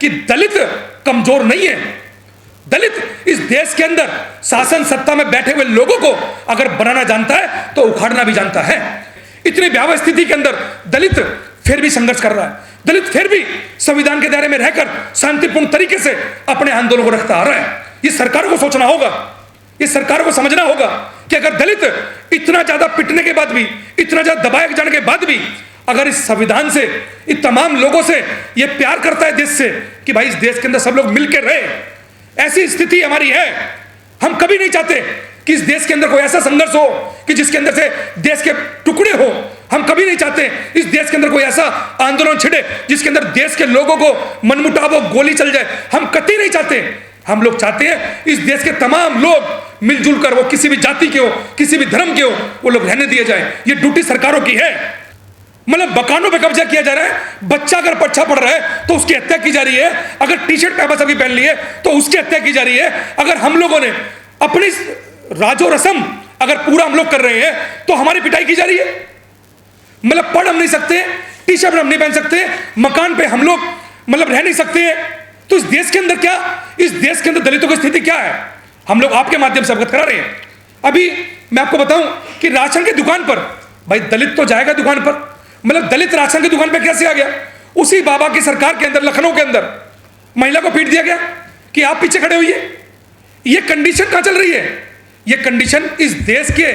कि दलित कमजोर नहीं है। दलित इस देश के अंदर शासन सत्ता में बैठे हुए लोगों को अगर बनाना जानता है तो उखाड़ना भी जानता है। इतनी भयावह स्थिति के अंदर दलित फिर भी संघर्ष कर रहा है। दलित फिर भी संविधान के दायरे में रहकर शांतिपूर्ण तरीके से अपने आंदोलन को रखता आ रहा है। ये सरकार को सोचना होगा, ये सरकार को समझना होगा कि अगर दलित इतना ज्यादा पिटने के बाद भी, इतना ज्यादा दबाए जाने के बाद भी अगर इस संविधान से, इन तमाम लोगों से ये प्यार करता है देश से कि भाई इस देश के अंदर सब लोग मिलकर रहे, ऐसी स्थिति हमारी है। हम कभी नहीं चाहते कि इस देश के अंदर कोई ऐसा संघर्ष हो कि जिसके अंदर से देश के टुकड़े हो। हम कभी नहीं चाहते इस देश के अंदर कोई ऐसा आंदोलन छिड़े जिसके अंदर देश के लोगों को मनमुटाव हो, गोली चल जाए। हम कतई नहीं चाहते। हम लोग चाहते हैं इस देश के तमाम लोग मिलजुल कर, वो किसी भी जाति के हो, किसी भी धर्म के हो, वो लोग रहने दिए जाए। ये ड्यूटी सरकारों की है। मतलब मकानों पे कब्जा किया जा रहा है। बच्चा अगर पच्छा पड़ रहा है तो उसकी हत्या की जा रही है। अगर टी शर्ट पैबा सभी पहन ली है तो उसकी हत्या की जा रही है। अगर हम लोगों ने अपनी राजो रस्म अगर पूरा हम लोग कर रहे हैं तो हमारी पिटाई की जा रही है। मतलब पढ़ हम नहीं सकते, टी शर्ट हम नहीं पहन सकते, मकान पे हम लोग मतलब रह नहीं सकते हैं। तो इस देश के अंदर क्या, इस देश के अंदर दलितों की स्थिति क्या है, हम लोग आपके माध्यम से अवगत करा रहे हैं। अभी मैं आपको बताऊं कि राशन की दुकान पर भाई दलित तो जाएगा दुकान पर, मतलब दलित राशन की दुकान पे कैसे आ गया? उसी बाबा की सरकार के अंदर, लखनऊ के अंदर महिला को पीट दिया गया कि आप पीछे खड़े हुई है। ये कंडीशन कहां चल रही है? ये कंडीशन इस देश के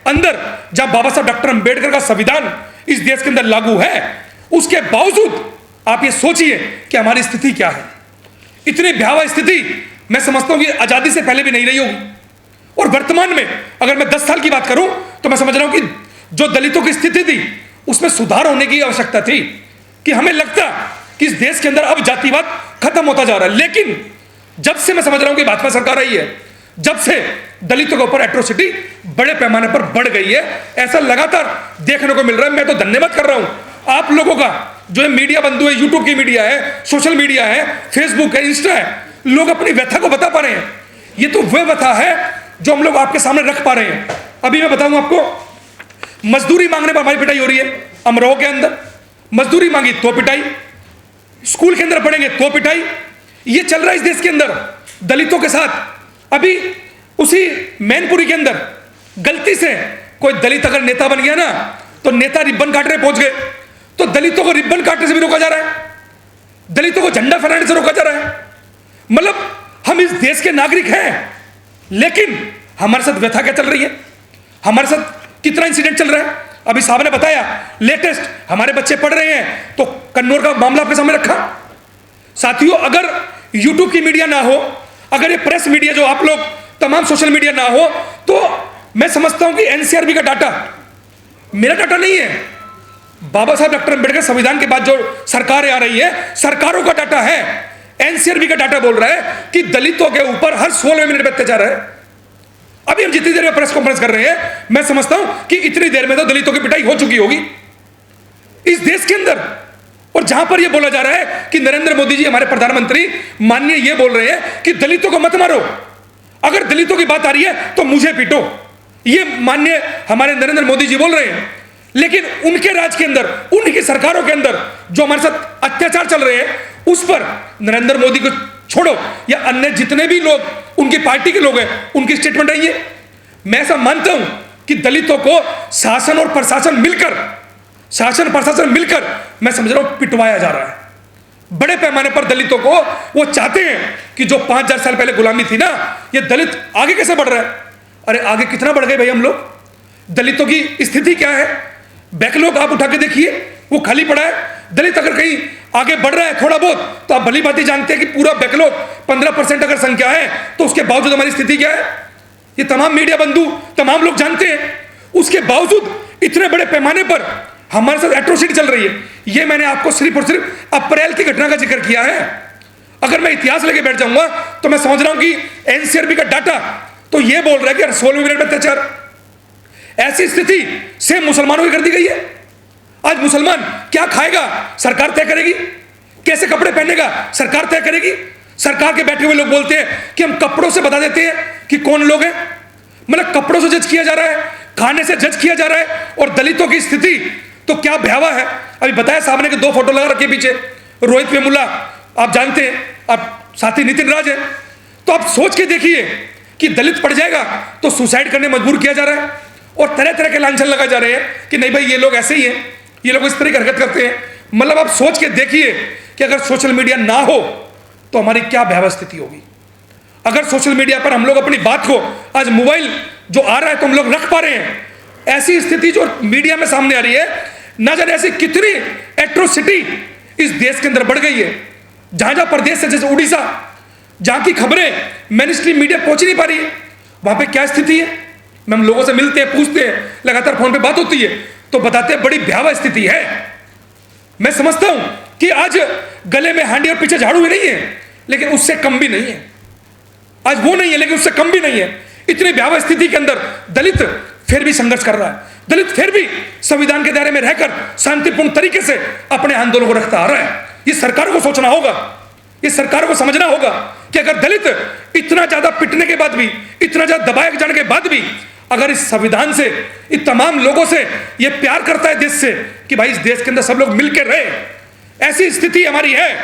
अंदर जब बाबा साहब डॉक्टर अंबेडकर का संविधान इस देश के अंदर लागू है, उसके बावजूद आप ये सोचिए कि हमारी स्थिति क्या है। इतनी भयावह स्थिति मैं समझता हूं कि आजादी से पहले भी नहीं रही होगी। और वर्तमान में अगर मैं 10 साल की बात करूं तो मैं समझ रहा हूं कि जो दलितों की स्थिति थी उसमें सुधार होने की आवश्यकता थी, कि हमें लगता कि इस देश के अंदर अब जातिवाद खत्म होता जा रहा है। लेकिन जब से मैं समझ रहा हूं कि भाजपा सरकार आई है, जब से दलितों के ऊपर एट्रोसिटी बड़े पैमाने पर बढ़ गई है, ऐसा लगातार देखने को मिल रहा है। मैं तो धन्यवाद कर रहा हूं आप लोगों का, जो मीडिया बंधु है, यूट्यूब की मीडिया है, सोशल मीडिया है, फेसबुक है, इंस्टा है, लोग अपनी व्यथा को बता पा रहे हैं। ये तो वह व्यथा है जो हम लोग आपके सामने रख पा रहे हैं। अभी मैं बताऊं आपको, मजदूरी मांगने पर हमारी पिटाई हो रही है। अमरोह के अंदर मजदूरी मांगी तो पिटाई, स्कूल के अंदर पढ़ेंगे तो पिटाई। ये चल रहा है इस देश के अंदर दलितों के साथ। अभी उसी मैनपुरी के अंदर गलती से कोई दलित अगर नेता बन गया ना, तो नेता रिबन काटने पहुंच गए तो दलितों को रिबन काटने से भी रोका जा रहा है, दलितों को झंडा फहराने से रोका जा रहा है। मतलब हम इस देश के नागरिक हैं, लेकिन हमारे साथ व्यथा क्या चल रही है, हमारे साथ कितना इंसिडेंट चल रहा है। अभी साहब ने बताया लेटेस्ट, हमारे बच्चे पढ़ रहे हैं तो कन्नौर का मामला आपके सामने रखा। साथियों, अगर यूट्यूब की मीडिया ना हो, अगर ये प्रेस मीडिया जो आप लोग तमाम सोशल मीडिया ना हो, तो मैं समझता हूं कि एनसीआरबी का डाटा, मेरा डाटा नहीं है, बाबा साहब डॉक्टर अंबेडकर संविधान के बाद जो सरकारें आ रही है, सरकारों का डाटा है। एनसीआरबी का डाटा बोल रहा है कि दलितों के ऊपर हर 16 मिनट में अत्याचार है। अभी हम जितनी देर में प्रेस कॉन्फ्रेंस कर रहे हैं, मैं समझता हूं कि इतनी देर में तो दलितों की पिटाई हो चुकी होगी इस देश के अंदर। और जहां पर यह बोला जा रहा है कि नरेंद्र मोदी जी हमारे प्रधानमंत्री माननीय ये बोल रहे हैं कि दलितों को मत मारो, अगर दलितों की बात आ रही है तो मुझे पीटो, ये माननीय हमारे नरेंद्र मोदी जी बोल रहे हैं। लेकिन उनके राज के अंदर, उनकी सरकारों के अंदर जो हमारे साथ अत्याचार चल रहे हैं, उस पर नरेंद्र मोदी को छोड़ो या अन्य जितने भी लोग उनकी पार्टी के लोग हैं, उनकी स्टेटमेंट है ये। मैं ऐसा मानता हूं कि दलितों को शासन और प्रशासन मिलकर, शासन प्रशासन मिलकर मैं समझ रहा हूं पिटवाया जा रहा है बड़े पैमाने पर दलितों को। वो चाहते हैं कि जो 5000 साल पहले गुलामी थी ना, ये दलित आगे कैसे बढ़ रहा है? अरे आगे कितना बढ़ गए भाई हम लोग। दलितों की स्थिति क्या है? बैकलॉग आप उठा के देखिए, वो खाली पड़ा है। दलित अगर कहीं आगे बढ़ रहा है थोड़ा बहुत, तो आप भली बात ही जानते हैं कि पूरा बैकलॉग 15% अगर संख्या है तो उसके बावजूद हमारी स्थिति क्या है, ये तमाम मीडिया बंधु, तमाम लोग जानते हैं। उसके बावजूद इतने बड़े पैमाने पर हमारे साथ एट्रोसिटी चल रही है। ये मैंने आपको सिर्फ और सिर्फ अप्रैल की घटना का जिक्र किया है। अगर मैं इतिहास लेके बैठ जाऊंगा तो मैं समझ रहा हूं कि एनसीआरबी का डाटा तो ये बोल रहा है कि 16 मिनट में अत्याचार। ऐसी स्थिति से मुसलमानों की कर दी गई है। आज मुसलमान क्या खाएगा सरकार तय करेगी, कैसे कपड़े पहनेगा सरकार तय करेगी। सरकार के बैठे हुए लोग बोलते हैं कि हम कपड़ों से बता देते हैं कि कौन लोग हैं। मतलब कपड़ों से जज किया जा रहा है, खाने से जज किया जा रहा है। और दलितों की स्थिति तो क्या भयावह है। अभी बताया सामने के 2 फोटो लगा रखे पीछे, रोहित वेमुला आप जानते हैं, आप साथी नितिन राज है, तो आप सोच के देखिए कि दलित पड़ जाएगा तो सुसाइड करने मजबूर किया जा रहा है और तरह तरह के लांछन लगा जा रहे हैं कि नहीं भाई ये लोग ऐसे ही हैं, ये लोग इस तरह की हरकत करते हैं। मतलब आप सोच के देखिए कि अगर सोशल मीडिया ना हो तो हमारी क्या भयावह स्थिति होगी। अगर सोशल मीडिया पर हम लोग अपनी बात को, आज मोबाइल जो आ रहा है तो हम लोग रख पा रहे हैं, ऐसी स्थिति जो मीडिया में सामने आ रही है, ना जाने ऐसी कितनी एट्रोसिटी इस देश के अंदर बढ़ गई है। जहां जहां प्रदेश से, जैसे उड़ीसा, जहां की खबरें मेन स्ट्रीम मीडिया पहुंच ही नहीं पा रही है, वहां पे क्या स्थिति है। हम लोगों से मिलते हैं, पूछते हैं, लगातार फोन पे बात होती है तो बताते हैं बड़ी भयावह स्थिति है। मैं समझता हूं कि आज गले में हांडी और पीछे झाड़ू ही नहीं है, लेकिन उससे कम भी नहीं है। आज वो नहीं है लेकिन उससे कम भी नहीं है। इतनी भयावह स्थिति के अंदर दलित फिर भी संघर्ष कर रहा है, दलित फिर भी संविधान के दायरे में रहकर शांतिपूर्ण तरीके से अपने आंदोलन को रखता आ रहा है। ये सरकार को सोचना होगा, ये सरकार को समझना होगा कि अगर दलित इतना ज्यादा पिटने के बाद भी, इतना ज्यादा दबाए जाने के बाद भी अगर इस संविधान से, इन तमाम लोगों से ये प्यार करता है देश से कि भाई इस देश के अंदर सब लोग मिलकर रहे, ऐसी स्थिति हमारी है।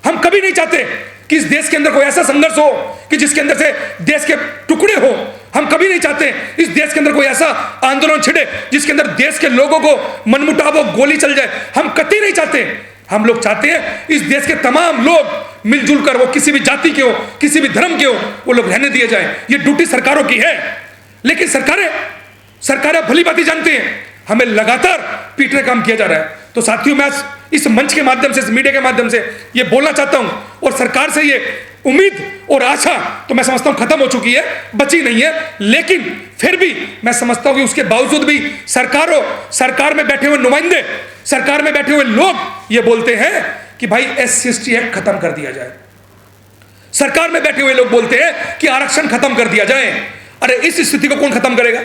हम कभी नहीं चाहते कि इस देश के अंदर कोई ऐसा संघर्ष हो कि जिसके अंदर से देश के टुकड़े हो। हम कभी नहीं चाहते इस देश के अंदर कोई ऐसा आंदोलन छिड़े जिसके अंदर देश के लोगों को मनमुटाव हो, गोली चल जाए। हम कतई नहीं चाहते। हम लोग चाहते हैं इस देश के तमाम लोग मिलजुल कर, वो किसी भी जाति के हो, किसी भी धर्म के हो, वो लोग रहने दिए जाए। ये ड्यूटी सरकारों की है। लेकिन सरकारें भली बात ही जानती हैं, हमें लगातार पीटने का काम किया जा रहा है। तो साथियों, मैं इस मंच के माध्यम से, इस मीडिया के माध्यम से ये बोलना चाहता हूं, और सरकार से ये उम्मीद और आशा तो मैं समझता हूं खत्म हो चुकी है, बची नहीं है। लेकिन फिर भी मैं समझता हूं कि उसके बावजूद भी सरकार में बैठे हुए नुमाइंदे, सरकार में बैठे हुए लोग ये बोलते हैं कि भाई SC/ST एक्ट खत्म कर दिया जाए। सरकार में बैठे हुए लोग बोलते हैं कि आरक्षण खत्म कर दिया जाए। अरे इस स्थिति को कौन खत्म करेगा?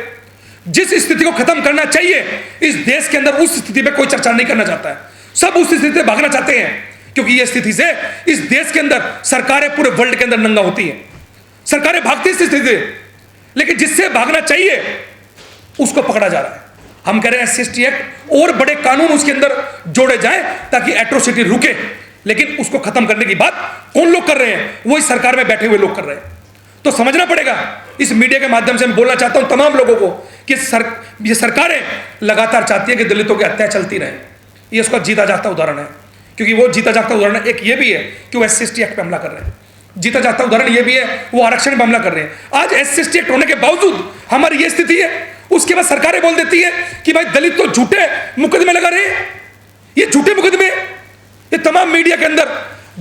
जिस स्थिति को खत्म करना चाहिए इस देश के अंदर, उस स्थिति पे कोई चर्चा नहीं करना चाहता है। सब उस स्थिति से भागना चाहते हैं, क्योंकि ये स्थिति से इस देश के अंदर सरकारें पूरे वर्ल्ड के अंदर नंगा होती हैं, सरकारें भागती इस स्थिति से। लेकिन जिससे भागना चाहिए उसको पकड़ा जा रहा है। हम कह रहे हैं SC/ST एक्ट और बड़े कानून उसके अंदर जोड़े जाएं ताकि एट्रोसिटी रुके। लेकिन उसको खत्म करने की बात कौन लोग कर रहे हैं? वही सरकार में बैठे हुए लोग कर रहे हैं। तो समझना पड़ेगा। इस मीडिया के माध्यम से मैं बोलना चाहता हूं तमाम लोगों को कि ये सरकारें लगातार चाहती है कि दलितों की हत्या चलती रहे। ये उसका जीता जागता उदाहरण है, क्योंकि वो जीता जागता उदाहरण है। एक ये भी है कि वो SC/ST एक्ट पे हमला कर रहे हैं। जीता जागता उदाहरण ये भी है, वो आरक्षण पे हमला कर रहे हैं। आज SC/ST एक्ट होने के बावजूद हमारी ये स्थिति है। उसके बाद सरकारें बोल देती है कि भाई दलित तो झूठे मुकदमे लगा रहे हैं। ये झूठे मुकदमे, ये तमाम मीडिया के अंदर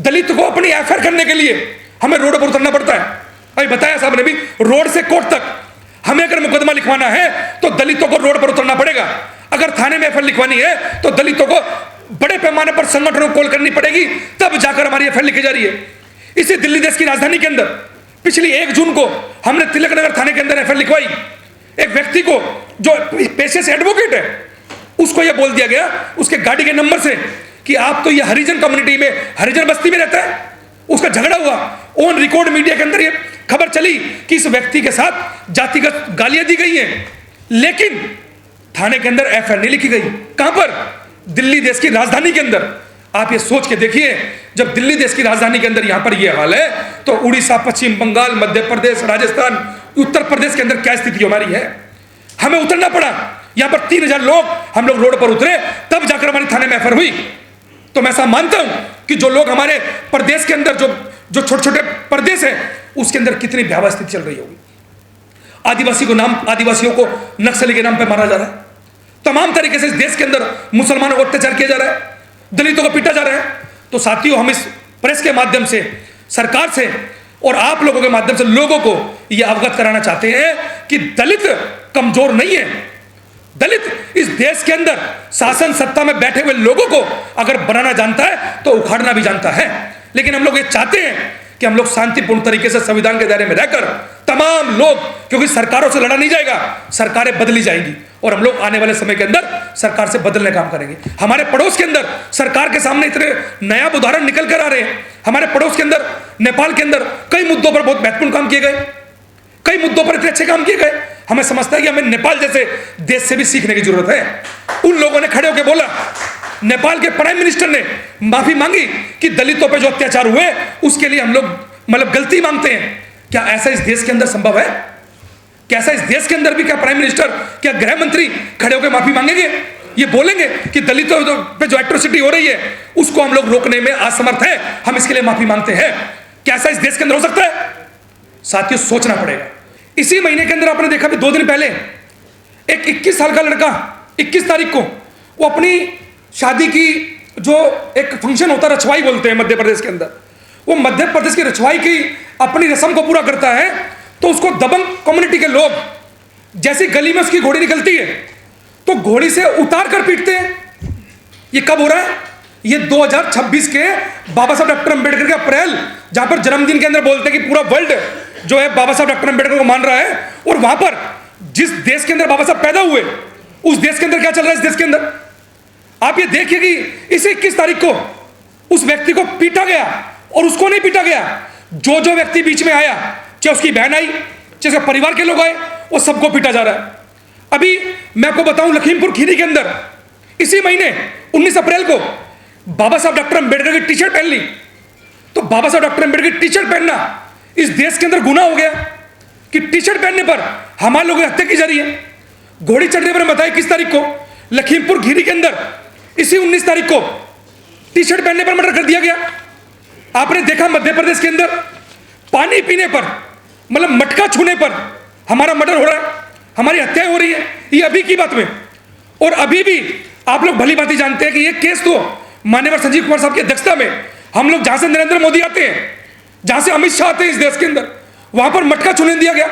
दलित को अपनी FIR करने के लिए हमें रोड पर उतरना पड़ता है। अभी बताया साहब ने भी, रोड से कोर्ट तक हमें अगर मुकदमा लिखवाना है तो दलितों को रोड पर उतरना पड़ेगा। अगर थाने में FIR लिखवानी है तो दलितों को बड़े पैमाने पर संगठनों को कॉल करनी पड़ेगी, तब जाकर हमारी FIR लिखी जा रही है। इसी दिल्ली देश की राजधानी के अंदर पिछली 1 जून को हमने तिलक नगर थाने के अंदर FIR लिखवाई। एक व्यक्ति को जो पेशे से एडवोकेट है, उसको यह बोल दिया गया उसके गाड़ी के नंबर से कि आप तो ये हरिजन कम्युनिटी में, हरिजन बस्ती में रहता है। उसका झगड़ा हुआ, ऑन रिकॉर्ड मीडिया के अंदर ये खबर चली कि इस व्यक्ति के साथ जातिगत गालियां दी गई हैं, लेकिन थाने के अंदर FIR नहीं लिखी गई। कहां पर? दिल्ली देश की राजधानी के अंदर। आप ये सोच के देखिए, जब दिल्ली देश की राजधानी के अंदर यहां पर यह हाल है, तो उड़ीसा, पश्चिम बंगाल, मध्य प्रदेश, राजस्थान, उत्तर प्रदेश के अंदर क्या स्थिति हमारी है। हमें उतरना पड़ा। यहां पर 3000 लोग, हम लोग रोड पर उतरे, तब जाकर हमारी थाने में FIR हुई। तो मैं ऐसा मानता हूं कि जो लोग हमारे प्रदेश के अंदर, जो छोटे छोटे प्रदेश है, उसके अंदर कितनी भयावह स्थिति चल रही होगी। आदिवासियों को नक्सली के नाम पे मारा जा रहा है। तमाम तरीके से इस देश के अंदर मुसलमानों को अत्याचार किया जा रहा है, दलितों को पीटा जा रहा है। तो साथियों, हम इस प्रेस के माध्यम से, सरकार से और आप लोगों के माध्यम से लोगों को यह अवगत कराना चाहते हैं कि दलित कमजोर नहीं है। दलित इस देश के अंदर शासन सत्ता में बैठे हुए लोगों को अगर बनाना जानता है तो उखाड़ना भी जानता है। लेकिन हम लोग ये चाहते हैं कि हम लोग शांतिपूर्ण तरीके से संविधान के दायरे में रहकर तमाम लोग, क्योंकि सरकारों से लड़ा नहीं जाएगा, सरकारें बदली जाएंगी और हम लोग आने वाले समय के अंदर सरकार से बदलने का काम करेंगे। हमारे पड़ोस के अंदर सरकार के सामने इतने नया उदाहरण निकल कर आ रहे हैं। हमारे पड़ोस के अंदर, नेपाल के अंदर कई मुद्दों पर बहुत महत्वपूर्ण काम किए गए, कई मुद्दों पर इतने अच्छे काम किए गए। हमें समझता है कि हमें नेपाल जैसे देश से भी सीखने की जरूरत है। उन लोगों ने खड़े होकर बोला नेपाल के प्राइम मिनिस्टर ने माफी मांगी कि दलितों पे जो अत्याचार हुए उसके लिए हम लोग मतलब गलती मांगते हैं। क्या ऐसा इस देश के अंदर संभव है? क्या ऐसा इस देश के अंदर भी क्या प्राइम मिनिस्टर, क्या गृह मंत्री खड़े होकर माफी मांगेंगे? ये बोलेंगे कि दलितों पे जो एट्रोसिटी हो रही है उसको हम लोग रोकने में असमर्थ है, हम इसके लिए माफी मांगते हैं? क्या ऐसा इस देश के अंदर हो सकता है? साथियों, सोचना पड़ेगा। इसी महीने के अंदर आपने देखा भी 2 दिन पहले एक 21 साल का लड़का 21 तारीख को वो अपनी शादी की जो एक फंक्शन होता है, रछवाई बोलते हैं मध्य प्रदेश के अंदर, वो मध्य प्रदेश की रछवाई की अपनी रस्म को पूरा करता है तो उसको दबंग कम्युनिटी के लोग जैसी गली में उसकी घोड़ी निकलती है तो घोड़ी से उतार कर पीटते हैं। ये कब हो रहा है? ये 2026 के बाबा साहब डॉक्टर अंबेडकर के अप्रैल, जहां पर जन्मदिन के अंदर बोलते हैं कि पूरा वर्ल्ड जो है बाबा साहब डॉक्टर अंबेडकर को मान रहा है, और वहां पर जिस देश के अंदर बाबा साहब पैदा हुए उस देश के अंदर क्या चल रहा है? इस देश के अंदर आप ये देखिए कि इस 21 तारीख को उस व्यक्ति को पीटा गया, और उसको नहीं पीटा गया, जो व्यक्ति बीच में आया, चाहे उसकी बहन आई, चाहे उसके परिवार के लोग आए, वो सबको पीटा जा रहा है। अभी मैं आपको बताऊं, लखीमपुर खीरी के अंदर इसी महीने 19 अप्रैल को बाबा साहब डॉक्टर अंबेडकर की टी शर्ट पहन ली, तो बाबा साहब डॉक्टर अंबेडकर की टी शर्ट पहनना इस देश के अंदर गुनाह हो गया कि टी शर्ट पहनने पर हमारे लोगों की हत्या की जा रही है। घोड़ी चढ़ने पर बताया 21 तारीख को लखीमपुर खीरी के अंदर इसी 19 तारीख को टी शर्ट पहनने पर मर्डर कर दिया गया। आपने देखा मध्य प्रदेश के अंदर पानी पीने पर, मतलब मटका छूने पर हमारा मर्डर हो रहा है, हमारी हत्याएं हो रही है। ये अभी की बात में, और अभी भी आप लोग भली भांति जानते हैं कि ये केस तो माननीय संजीव कुमार साहब की अध्यक्षता में हम लोग, जहां से नरेंद्र मोदी आते हैं, जहां से अमित शाह आते हैं इस देश के अंदर, वहां पर मटका छूने दिया गया।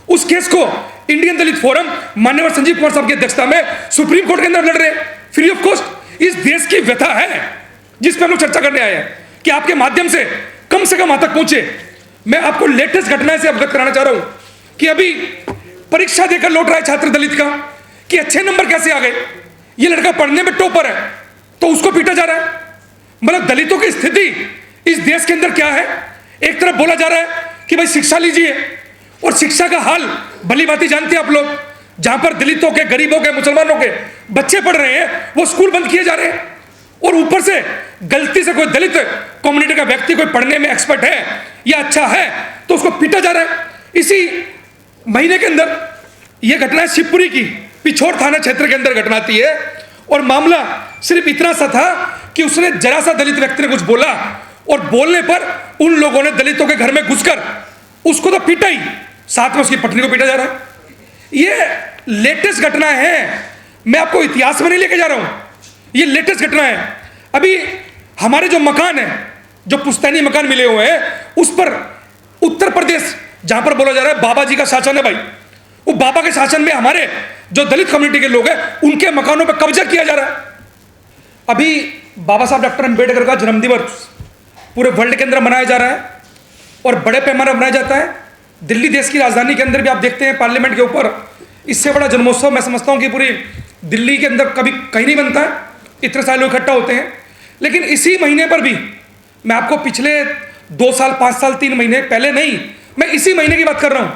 उस केस को इंडियन दलित फोरम माननीय संजीव कुमार साहब की अध्यक्षता में सुप्रीम कोर्ट के अंदर लड़ रहे हैं फ्री ऑफ कॉस्ट। इस देश की व्यथा है जिस पर हम लोग चर्चा करने आए हैं कि आपके माध्यम से कम वहां तक पहुंचे। मैं आपको लेटेस्ट घटना से अवगत कराना चाह रहा हूं कि अभी परीक्षा देकर लौट रहा है छात्र दलित का कि अच्छे नंबर कैसे आ गए। ये लड़का पढ़ने में टॉपर है तो उसको पीटा जा रहा है। मतलब दलितों की स्थिति इस देश के अंदर क्या है? एक तरफ बोला जा रहा है कि भाई शिक्षा लीजिए, और शिक्षा का हाल भली भांति जानते हैं आप लोग, जहां पर दलितों के, गरीबों के, मुसलमानों के बच्चे पढ़ रहे हैं वो स्कूल बंद किए जा रहे हैं, और ऊपर से गलती से कोई दलित कम्युनिटी का व्यक्ति कोई पढ़ने में एक्सपर्ट है या अच्छा है तो उसको पीटा जा रहा है। इसी महीने के अंदर यह घटना शिवपुरी की पिछोर थाना क्षेत्र के अंदर घटना आती है, और मामला सिर्फ इतना सा था कि उसने जरा सा दलित व्यक्ति ने कुछ बोला, और बोलने पर उन लोगों ने दलितों के घर में घुसकर उसको तो पीटा ही, साथ में उसकी पत्नी को पीटा जा रहा है। ये लेटेस्ट घटना है, मैं आपको इतिहास में नहीं लेके जा रहा हूं, ये लेटेस्ट घटना है। अभी हमारे जो मकान है, जो पुश्तैनी मकान मिले हुए हैं, उस पर उत्तर प्रदेश, जहां पर बोला जा रहा है बाबा जी का शासन है भाई, वो बाबा के शासन में हमारे जो दलित कम्युनिटी के लोग हैं उनके मकानों पर कब्जा किया जा रहा है। अभी बाबा साहब डॉक्टर अंबेडकर का जन्मदिवस पूरे वर्ल्ड के अंदर मनाया जा रहा है, और बड़े पैमाने पर मनाया जाता है। दिल्ली देश की राजधानी के अंदर भी आप देखते हैं पार्लियामेंट के ऊपर इससे बड़ा जन्मोत्सव मैं समझता हूं कि पूरी दिल्ली के अंदर कभी कहीं नहीं बनता है, इतने सारे लोग इकट्ठा होते हैं। लेकिन इसी महीने पर भी मैं आपको पिछले 2 साल, 5 साल, 3 महीने पहले नहीं, मैं इसी महीने की बात कर रहा हूं,